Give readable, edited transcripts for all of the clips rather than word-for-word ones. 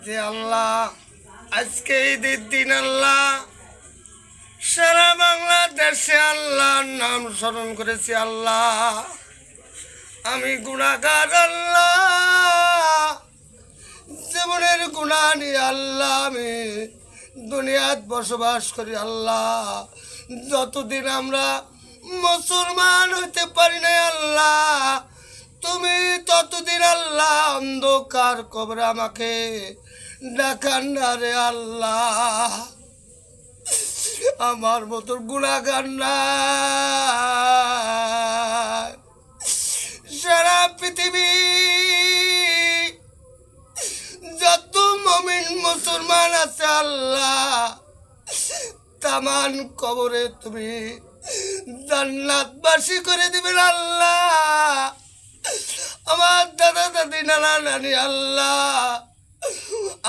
যে আল্লাহ আজকে ঈদের দিন আল্লাহ সারা বাংলাদেশে আল্লাহর নাম স্মরণ করেছি আল্লাহ। আমি গুনাহগার আল্লাহ, জীবনের গুনাহ নিয়ে আল্লাহ আমি দুনিয়াত বসবাস করি আল্লাহ। যতদিন আমরা মুসলমান হইতে পারি না আল্লাহ, তুমি ততদিন আল্লাহ অন্ধকার কবরে আমাকে ডাকান না রে আল্লাহ। আমার মতো গুনাহগার না সারা পৃথিবী যত মুমিন মুসলমান আছে আল্লাহ, তামান কবরে তুমি জান্নাতবাসী করে দিবেন আল্লাহ। আমার দাদা দাদি নানা নানি আল্লাহ,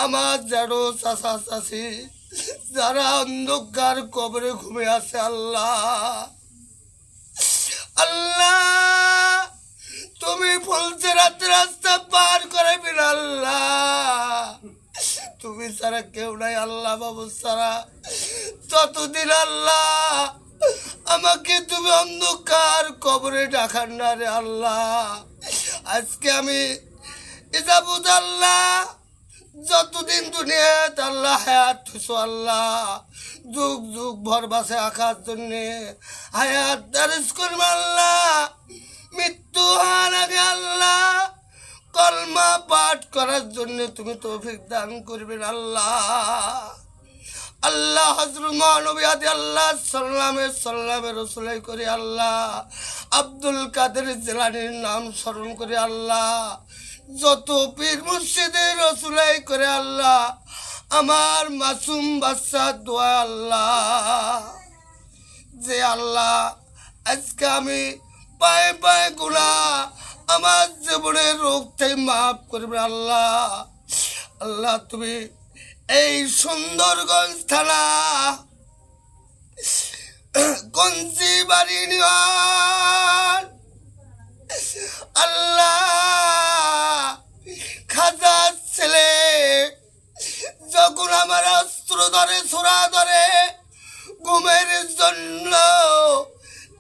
আমার জানো চাচা চাচি যারা অন্ধকার কবরে ঘুমে আছে আল্লাহ, আল্লাহ তুমি বলছে রাতে রাস্তা পার করাবেন আল্লাহ। তুমি ছাড়া কেউ নাই আল্লাহ, বাবু ছাড়া ততদিন আল্লাহ আমাকে তুমি অন্ধকার কবরে ডাকান না রে আল্লাহ। আজকে আমি ইজাবুদ আল্লাহ যতদিন দুনিয়াতে আল্লাহ হায়াত থুসো আল্লাহ, যুগ যুগ ভর বাসে আঁকার জন্যে হায়াত দারিস করবে আল্লাহ। মৃত্যু হওয়ার আগে আল্লাহ কলমা পাঠ করার জন্য তুমি তৌফিক দান করবেন আল্লাহ। আল্লাহ হযরত মহানবী আদি আল্লাহ সাল্লামের রসুলাই করে আল্লাহ, আব্দুল কাদের জিলানীর নাম স্মরণ করে আল্লাহ, যত পীর মুর্শিদের রসুলাই করে আল্লাহ, আমার মাসুম বাচ্চার দোয়া আল্লাহ। যে আল্লাহ আজকে আমি পায়ে পায়ে গুনাহ আমার জীবনের রোগ থেকে মাফ করবে আল্লাহ। আল্লাহ তুমি এই সুন্দরগঞ্জ থানা কঞ্চি বাড়ি ইউনিয়ন আল্লাহ, খাজার ছেলে যখন আমার অস্ত্র ধরে ছোড়া ধরে ঘুমের জন্য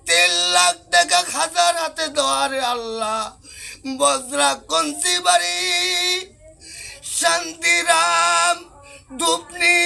3 লাখ টাকা খাজার হাতে দেওয়ারে আল্লাহ, বজরা কঞ্চি বাড়ি শান্তিরাম ধুপনি।